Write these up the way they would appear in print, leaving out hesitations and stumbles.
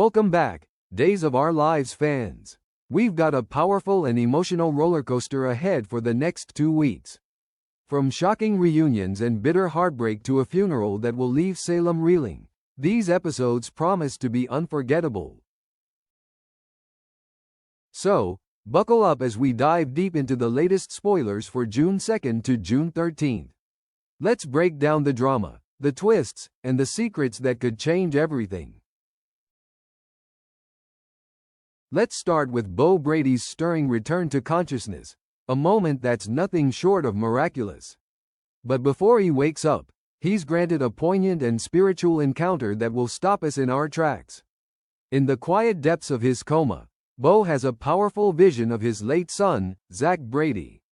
Welcome back, Days of Our Lives fans. We've got a powerful and emotional roller coaster ahead for the next 2 weeks. From shocking reunions and bitter heartbreak to a funeral that will leave Salem reeling, these episodes promise to be unforgettable. So, buckle up as we dive deep into the latest spoilers for June 2nd to June 13th. Let's break down the drama, the twists, and the secrets that could change everything. Let's start with Bo Brady's stirring return to consciousness, a moment that's nothing short of miraculous. But before he wakes up, he's granted a poignant and spiritual encounter that will stop us in our tracks. In the quiet depths of his coma, Bo has a powerful vision of his late son, Zach Brady.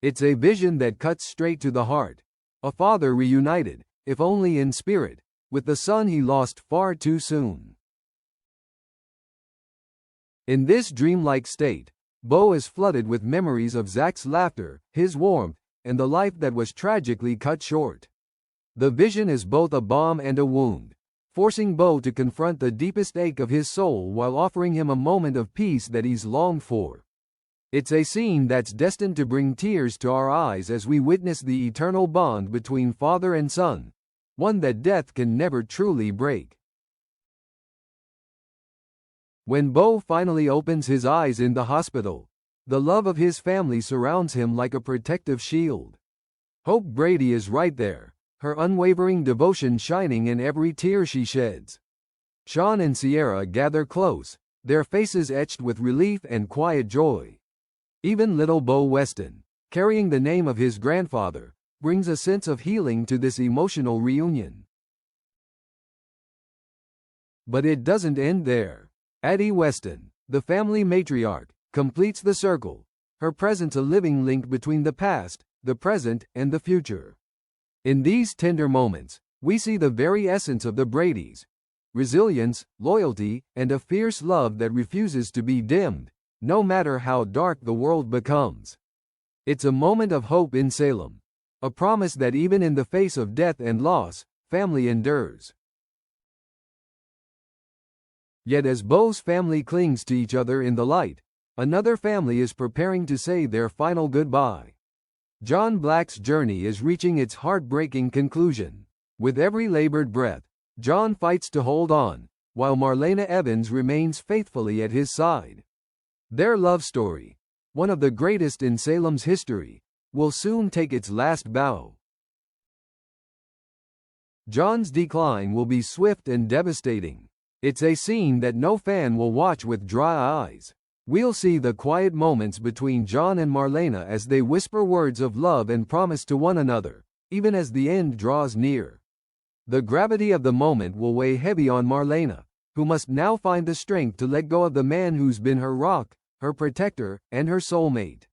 It's a vision that cuts straight to the heart. A father reunited, if only in spirit, with the son he lost far too soon. In this dreamlike state, Bo is flooded with memories of Zach's laughter, his warmth, and the life that was tragically cut short. The vision is both a balm and a wound, forcing Bo to confront the deepest ache of his soul while offering him a moment of peace that he's longed for. It's a scene that's destined to bring tears to our eyes as we witness the eternal bond between father and son, one that death can never truly break. When Bo finally opens his eyes in the hospital, the love of his family surrounds him like a protective shield. Hope Brady is right there, her unwavering devotion shining in every tear she sheds. Sean and Sierra gather close, their faces etched with relief and quiet joy. Even little Bo Weston, carrying the name of his grandfather, brings a sense of healing to this emotional reunion. But it doesn't end there. Addie Weston, the family matriarch, completes the circle, her presence a living link between the past, the present, and the future. In these tender moments, we see the very essence of the Bradys: resilience, loyalty, and a fierce love that refuses to be dimmed, no matter how dark the world becomes. It's a moment of hope in Salem, a promise that even in the face of death and loss, family endures. Yet as Bo's family clings to each other in the light, another family is preparing to say their final goodbye. John Black's journey is reaching its heartbreaking conclusion. With every labored breath, John fights to hold on, while Marlena Evans remains faithfully at his side. Their love story, one of the greatest in Salem's history, will soon take its last bow. John's decline will be swift and devastating. It's a scene that no fan will watch with dry eyes. We'll see the quiet moments between John and Marlena as they whisper words of love and promise to one another, even as the end draws near. The gravity of the moment will weigh heavy on Marlena, who must now find the strength to let go of the man who's been her rock, her protector, and her soulmate.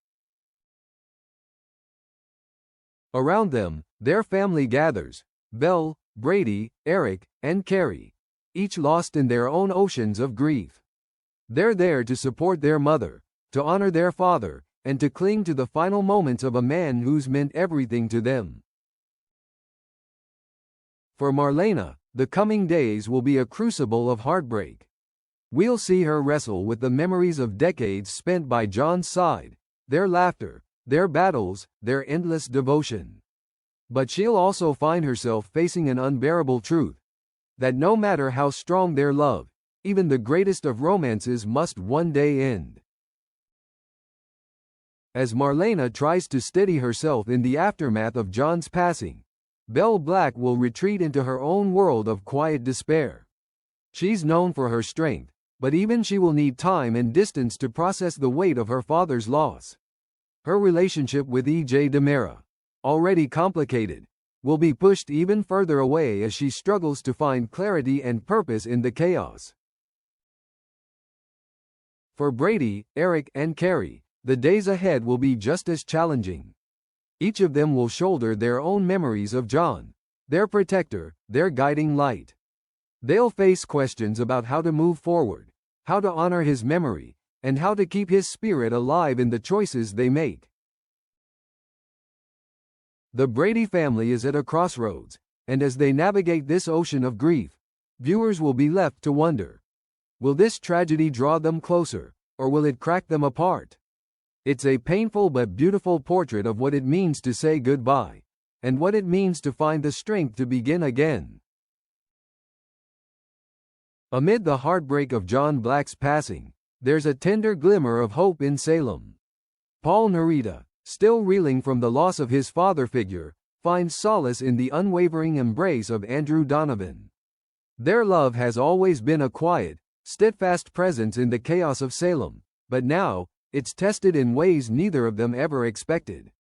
Around them, their family gathers: Belle, Brady, Eric, and Carrie, each lost in their own oceans of grief. They're there to support their mother, to honor their father, and to cling to the final moments of a man who's meant everything to them. For Marlena, the coming days will be a crucible of heartbreak. We'll see her wrestle with the memories of decades spent by John's side, their laughter, their battles, their endless devotion. But she'll also find herself facing an unbearable truth: that no matter how strong their love, even the greatest of romances must one day end. As Marlena tries to steady herself in the aftermath of John's passing, Belle Black will retreat into her own world of quiet despair. She's known for her strength, but even she will need time and distance to process the weight of her father's loss. Her relationship with E.J. DiMera, already complicated, will be pushed even further away as she struggles to find clarity and purpose in the chaos. For Brady, Eric, and Carrie, the days ahead will be just as challenging. Each of them will shoulder their own memories of John, their protector, their guiding light. They'll face questions about how to move forward, how to honor his memory, and how to keep his spirit alive in the choices they make. The Brady family is at a crossroads, and as they navigate this ocean of grief, viewers will be left to wonder: Will this tragedy draw them closer, or will it crack them apart? It's a painful but beautiful portrait of what it means to say goodbye, and what it means to find the strength to begin again. Amid the heartbreak of John Black's passing, there's a tender glimmer of hope in Salem. Paul Nerita, still reeling from the loss of his father figure, finds solace in the unwavering embrace of Andrew Donovan. Their love has always been a quiet, steadfast presence in the chaos of Salem, but now, it's tested in ways neither of them ever expected.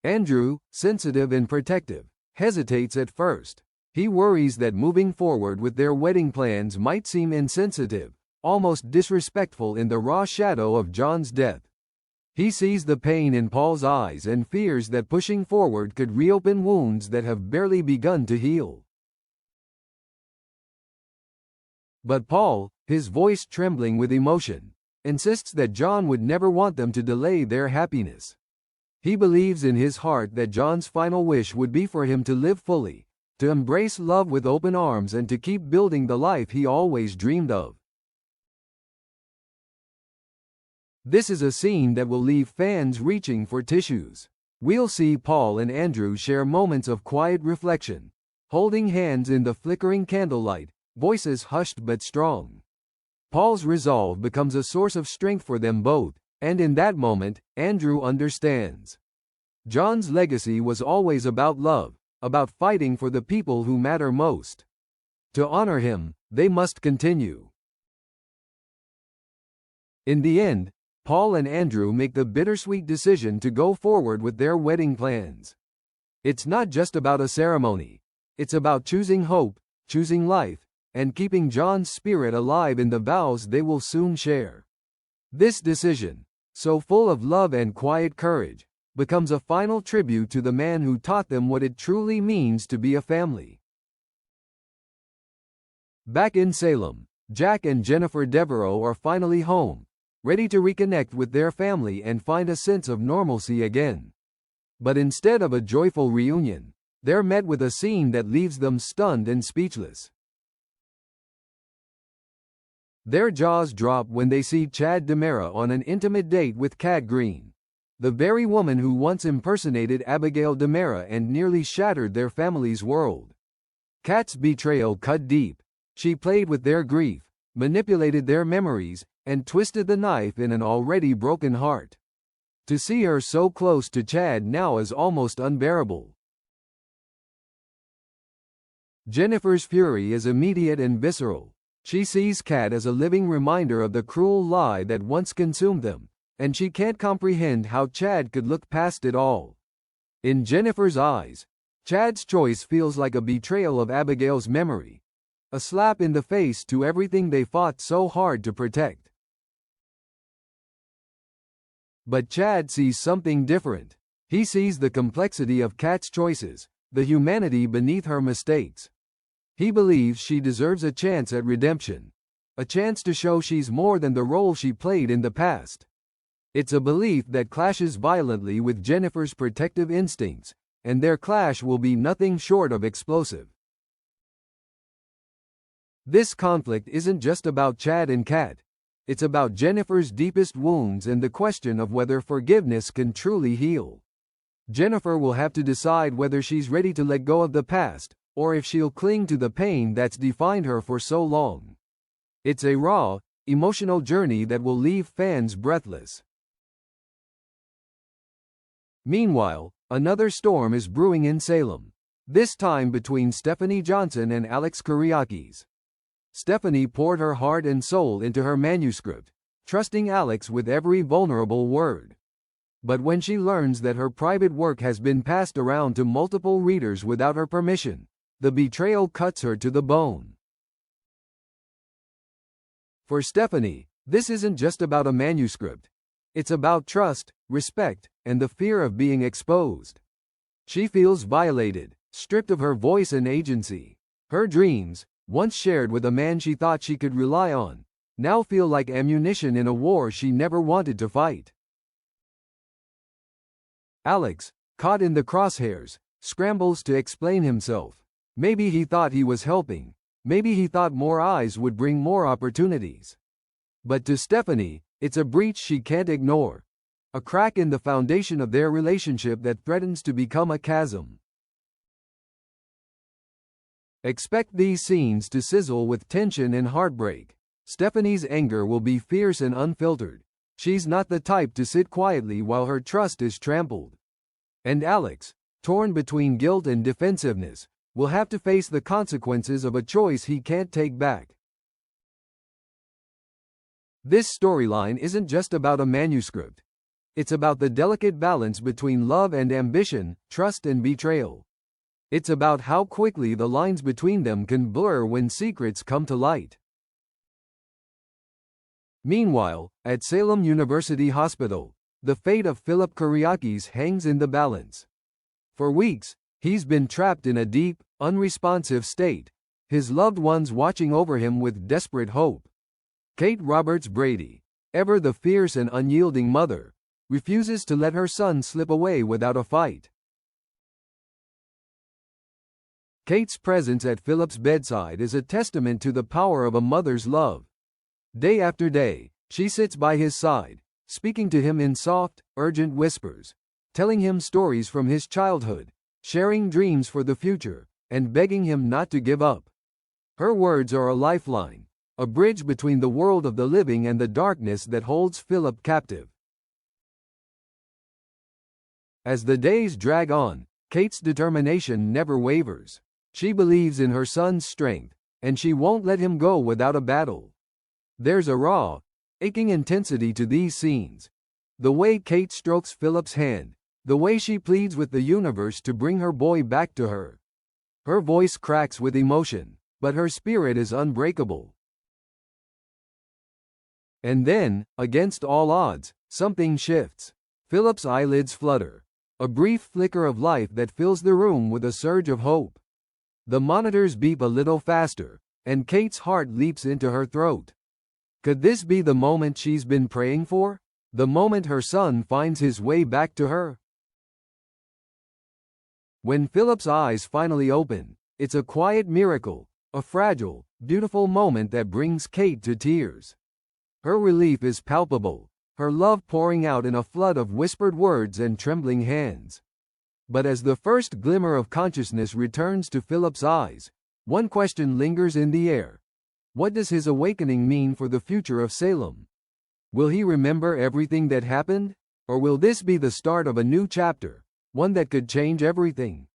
Andrew, sensitive and protective, hesitates at first. He worries that moving forward with their wedding plans might seem insensitive, almost disrespectful in the raw shadow of John's death. He sees the pain in Paul's eyes and fears that pushing forward could reopen wounds that have barely begun to heal. But Paul, his voice trembling with emotion, insists that John would never want them to delay their happiness. He believes in his heart that John's final wish would be for him to live fully, to embrace love with open arms and to keep building the life he always dreamed of. This is a scene that will leave fans reaching for tissues. We'll see Paul and Andrew share moments of quiet reflection, holding hands in the flickering candlelight, voices hushed but strong. Paul's resolve becomes a source of strength for them both, and in that moment, Andrew understands. John's legacy was always about love, about fighting for the people who matter most. To honor him, they must continue. In the end, Paul and Andrew make the bittersweet decision to go forward with their wedding plans. It's not just about a ceremony. It's about choosing hope, choosing life, and keeping John's spirit alive in the vows they will soon share. This decision, so full of love and quiet courage, becomes a final tribute to the man who taught them what it truly means to be a family. Back in Salem, Jack and Jennifer Devereaux are finally home, ready to reconnect with their family and find a sense of normalcy again. But instead of a joyful reunion, they're met with a scene that leaves them stunned and speechless. Their jaws drop when they see Chad DiMera on an intimate date with Kat Green, the very woman who once impersonated Abigail DiMera and nearly shattered their family's world. Kat's betrayal cut deep. She played with their grief, manipulated their memories, and twisted the knife in an already broken heart. To see her so close to Chad now is almost unbearable. Jennifer's fury is immediate and visceral. She sees Kat as a living reminder of the cruel lie that once consumed them, and she can't comprehend how Chad could look past it all. In Jennifer's eyes, Chad's choice feels like a betrayal of Abigail's memory, a slap in the face to everything they fought so hard to protect. But Chad sees something different. He sees the complexity of Kat's choices, the humanity beneath her mistakes. He believes she deserves a chance at redemption, a chance to show she's more than the role she played in the past. It's a belief that clashes violently with Jennifer's protective instincts, and their clash will be nothing short of explosive. This conflict isn't just about Chad and Kat. It's about Jennifer's deepest wounds and the question of whether forgiveness can truly heal. Jennifer will have to decide whether she's ready to let go of the past, or if she'll cling to the pain that's defined her for so long. It's a raw, emotional journey that will leave fans breathless. Meanwhile, another storm is brewing in Salem, this time between Stephanie Johnson and Alex Kyriakis. Stephanie poured her heart and soul into her manuscript, trusting Alex with every vulnerable word. But when she learns that her private work has been passed around to multiple readers without her permission, the betrayal cuts her to the bone. For Stephanie, this isn't just about a manuscript. It's about trust, respect, and the fear of being exposed. She feels violated, stripped of her voice and agency. Her dreams, once shared with a man she thought she could rely on, now feel like ammunition in a war she never wanted to fight. Alex, caught in the crosshairs, scrambles to explain himself. Maybe he thought he was helping. Maybe he thought more eyes would bring more opportunities. But to Stephanie, it's a breach she can't ignore. A crack in the foundation of their relationship that threatens to become a chasm. Expect these scenes to sizzle with tension and heartbreak. Stephanie's anger will be fierce and unfiltered. She's not the type to sit quietly while her trust is trampled. And Alex, torn between guilt and defensiveness, will have to face the consequences of a choice he can't take back. This storyline isn't just about a manuscript. It's about the delicate balance between love and ambition, trust and betrayal. It's about how quickly the lines between them can blur when secrets come to light. Meanwhile, at Salem University Hospital, the fate of Philip Kyriakis hangs in the balance. For weeks, he's been trapped in a deep, unresponsive state, his loved ones watching over him with desperate hope. Kate Roberts Brady, ever the fierce and unyielding mother, refuses to let her son slip away without a fight. Kate's presence at Philip's bedside is a testament to the power of a mother's love. Day after day, she sits by his side, speaking to him in soft, urgent whispers, telling him stories from his childhood, sharing dreams for the future, and begging him not to give up. Her words are a lifeline, a bridge between the world of the living and the darkness that holds Philip captive. As the days drag on, Kate's determination never wavers. She believes in her son's strength, and she won't let him go without a battle. There's a raw, aching intensity to these scenes. The way Kate strokes Philip's hand, the way she pleads with the universe to bring her boy back to her. Her voice cracks with emotion, but her spirit is unbreakable. And then, against all odds, something shifts. Philip's eyelids flutter. A brief flicker of life that fills the room with a surge of hope. The monitors beep a little faster, and Kate's heart leaps into her throat. Could this be the moment she's been praying for? The moment her son finds his way back to her? When Philip's eyes finally open, it's a quiet miracle, a fragile, beautiful moment that brings Kate to tears. Her relief is palpable, her love pouring out in a flood of whispered words and trembling hands. But as the first glimmer of consciousness returns to Philip's eyes, one question lingers in the air. What does his awakening mean for the future of Salem? Will he remember everything that happened? Or will this be the start of a new chapter, one that could change everything?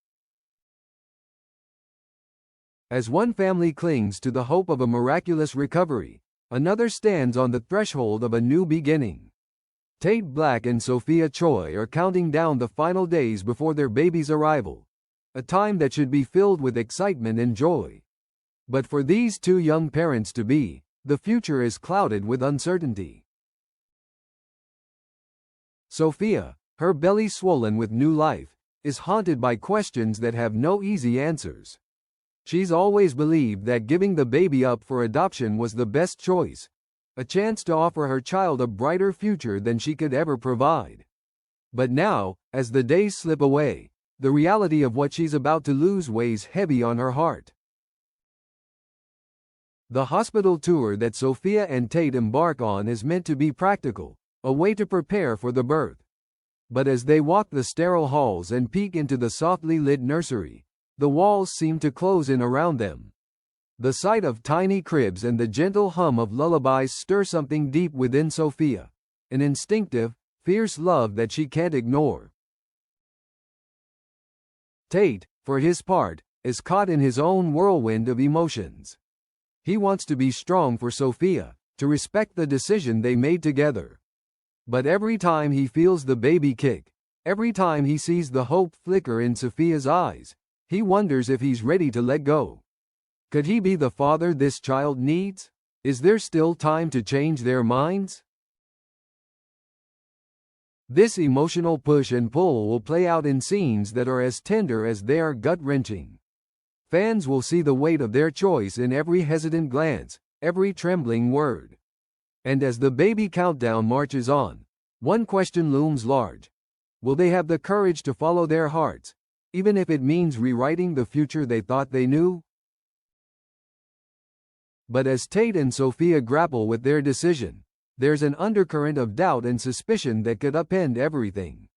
As one family clings to the hope of a miraculous recovery, another stands on the threshold of a new beginning. Tate Black and Sophia Choi are counting down the final days before their baby's arrival, a time that should be filled with excitement and joy. But for these two young parents-to-be, the future is clouded with uncertainty. Sophia, her belly swollen with new life, is haunted by questions that have no easy answers. She's always believed that giving the baby up for adoption was the best choice, a chance to offer her child a brighter future than she could ever provide. But now, as the days slip away, the reality of what she's about to lose weighs heavy on her heart. The hospital tour that Sophia and Tate embark on is meant to be practical, a way to prepare for the birth. But as they walk the sterile halls and peek into the softly lit nursery, the walls seem to close in around them. The sight of tiny cribs and the gentle hum of lullabies stir something deep within Sophia, an instinctive, fierce love that she can't ignore. Tate, for his part, is caught in his own whirlwind of emotions. He wants to be strong for Sophia, to respect the decision they made together. But every time he feels the baby kick, every time he sees the hope flicker in Sophia's eyes, he wonders if he's ready to let go. Could he be the father this child needs? Is there still time to change their minds? This emotional push and pull will play out in scenes that are as tender as they are gut-wrenching. Fans will see the weight of their choice in every hesitant glance, every trembling word. And as the baby countdown marches on, one question looms large. Will they have the courage to follow their hearts, even if it means rewriting the future they thought they knew? But as Tate and Sophia grapple with their decision, there's an undercurrent of doubt and suspicion that could upend everything.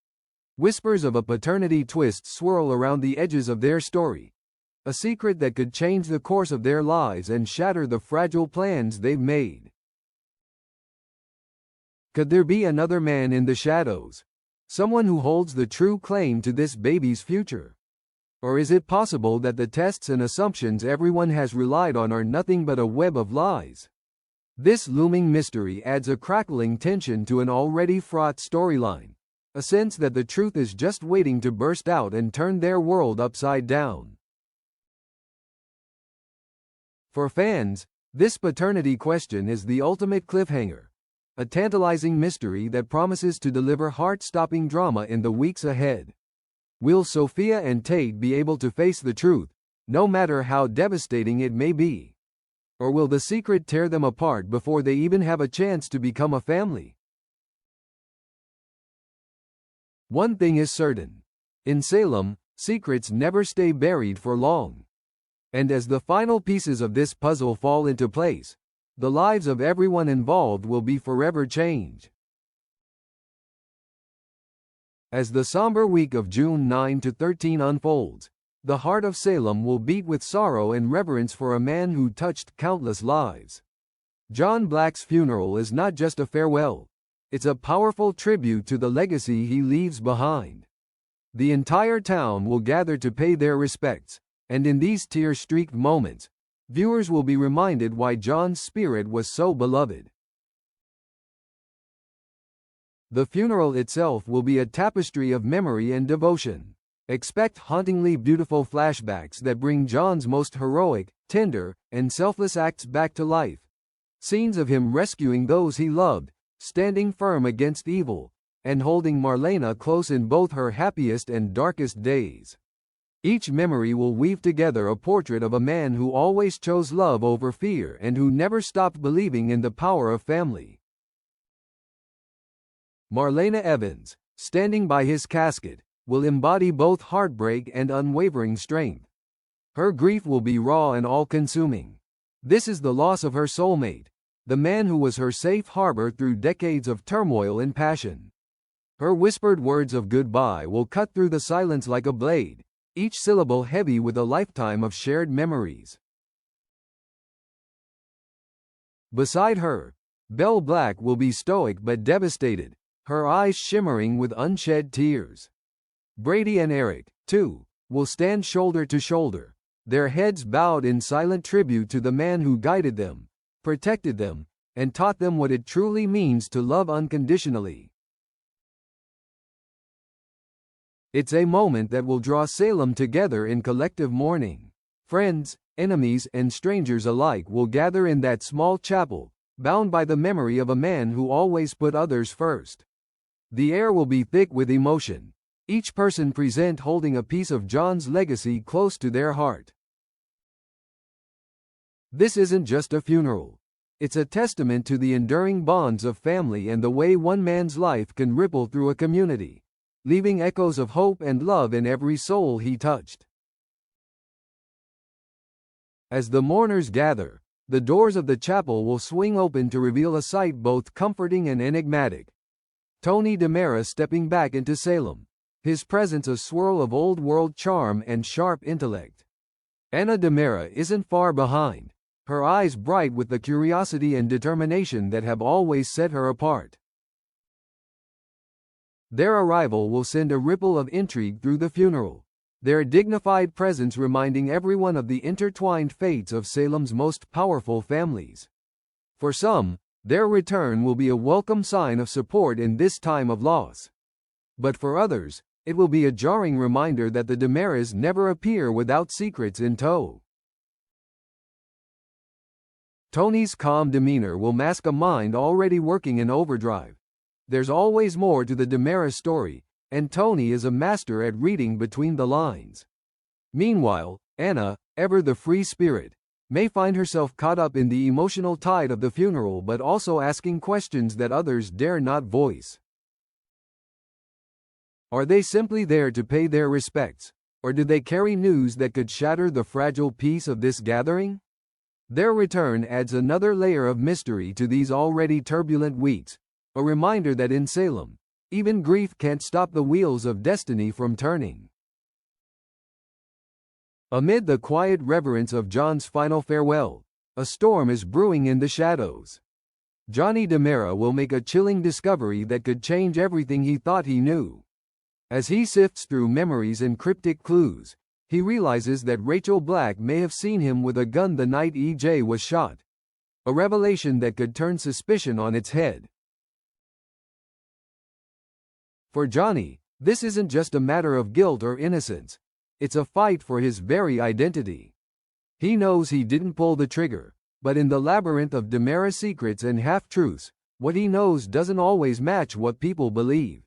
Whispers of a paternity twist swirl around the edges of their story, a secret that could change the course of their lives and shatter the fragile plans they've made. Could there be another man in the shadows? Someone who holds the true claim to this baby's future? Or is it possible that the tests and assumptions everyone has relied on are nothing but a web of lies? This looming mystery adds a crackling tension to an already fraught storyline, a sense that the truth is just waiting to burst out and turn their world upside down. For fans, this paternity question is the ultimate cliffhanger, a tantalizing mystery that promises to deliver heart-stopping drama in the weeks ahead. Will Sophia and Tate be able to face the truth, no matter how devastating it may be? Or will the secret tear them apart before they even have a chance to become a family? One thing is certain. In Salem, secrets never stay buried for long. And as the final pieces of this puzzle fall into place, the lives of everyone involved will be forever changed. As the somber week of June 9 to 13 unfolds, the heart of Salem will beat with sorrow and reverence for a man who touched countless lives. John Black's funeral is not just a farewell, it's a powerful tribute to the legacy he leaves behind. The entire town will gather to pay their respects, and in these tear-streaked moments, viewers will be reminded why John's spirit was so beloved. The funeral itself will be a tapestry of memory and devotion. Expect hauntingly beautiful flashbacks that bring John's most heroic, tender, and selfless acts back to life. Scenes of him rescuing those he loved, standing firm against evil, and holding Marlena close in both her happiest and darkest days. Each memory will weave together a portrait of a man who always chose love over fear and who never stopped believing in the power of family. Marlena Evans, standing by his casket, will embody both heartbreak and unwavering strength. Her grief will be raw and all-consuming. This is the loss of her soulmate, the man who was her safe harbor through decades of turmoil and passion. Her whispered words of goodbye will cut through the silence like a blade, each syllable heavy with a lifetime of shared memories. Beside her, Belle Black will be stoic but devastated, her eyes shimmering with unshed tears. Brady and Eric, too, will stand shoulder to shoulder, their heads bowed in silent tribute to the man who guided them, protected them, and taught them what it truly means to love unconditionally. It's a moment that will draw Salem together in collective mourning. Friends, enemies, and strangers alike will gather in that small chapel, bound by the memory of a man who always put others first. The air will be thick with emotion, each person present holding a piece of John's legacy close to their heart. This isn't just a funeral. It's a testament to the enduring bonds of family and the way one man's life can ripple through a community, leaving echoes of hope and love in every soul he touched. As the mourners gather, the doors of the chapel will swing open to reveal a sight both comforting and enigmatic. Tony DiMera stepping back into Salem, his presence a swirl of old-world charm and sharp intellect. Anna DiMera isn't far behind, her eyes bright with the curiosity and determination that have always set her apart. Their arrival will send a ripple of intrigue through the funeral, their dignified presence reminding everyone of the intertwined fates of Salem's most powerful families. For some, their return will be a welcome sign of support in this time of loss. But for others, it will be a jarring reminder that the DiMeras never appear without secrets in tow. Tony's calm demeanor will mask a mind already working in overdrive. There's always more to the DiMera story, and Tony is a master at reading between the lines. Meanwhile, Anna, ever the free spirit, may find herself caught up in the emotional tide of the funeral but also asking questions that others dare not voice. Are they simply there to pay their respects, or do they carry news that could shatter the fragile peace of this gathering? Their return adds another layer of mystery to these already turbulent weeks, a reminder that in Salem, even grief can't stop the wheels of destiny from turning. Amid the quiet reverence of John's final farewell, a storm is brewing in the shadows. Johnny DiMera will make a chilling discovery that could change everything he thought he knew. As he sifts through memories and cryptic clues, he realizes that Rachel Black may have seen him with a gun the night EJ was shot. A revelation that could turn suspicion on its head. For Johnny, this isn't just a matter of guilt or innocence. It's a fight for his very identity. He knows he didn't pull the trigger, but in the labyrinth of DiMera secrets and half-truths, what he knows doesn't always match what people believe.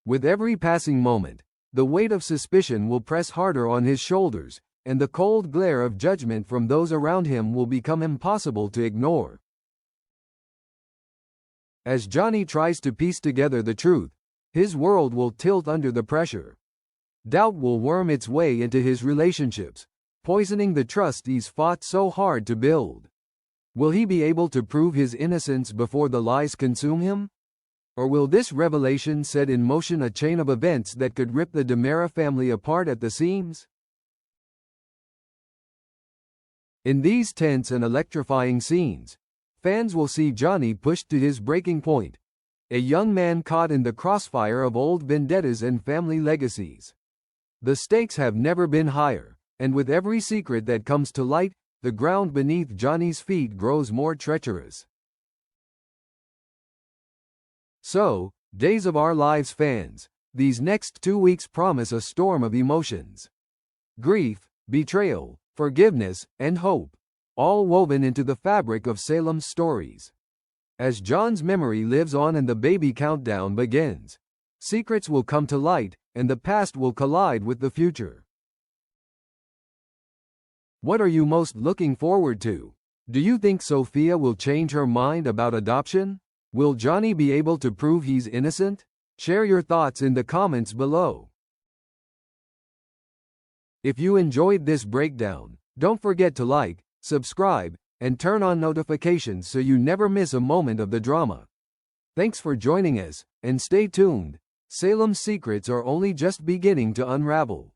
With every passing moment, the weight of suspicion will press harder on his shoulders, and the cold glare of judgment from those around him will become impossible to ignore. As Johnny tries to piece together the truth, his world will tilt under the pressure. Doubt will worm its way into his relationships, poisoning the trust he's fought so hard to build. Will he be able to prove his innocence before the lies consume him? Or will this revelation set in motion a chain of events that could rip the DiMera family apart at the seams? In these tense and electrifying scenes, fans will see Johnny pushed to his breaking point, a young man caught in the crossfire of old vendettas and family legacies. The stakes have never been higher, and with every secret that comes to light, the ground beneath Johnny's feet grows more treacherous. So, Days of Our Lives fans, these next 2 weeks promise a storm of emotions. Grief, betrayal, forgiveness, and hope, all woven into the fabric of Salem's stories. As John's memory lives on and the baby countdown begins, secrets will come to light, and the past will collide with the future. What are you most looking forward to? Do you think Sophia will change her mind about adoption? Will Johnny be able to prove he's innocent? Share your thoughts in the comments below. If you enjoyed this breakdown, don't forget to like, subscribe, and turn on notifications so you never miss a moment of the drama. Thanks for joining us, and stay tuned. Salem's secrets are only just beginning to unravel.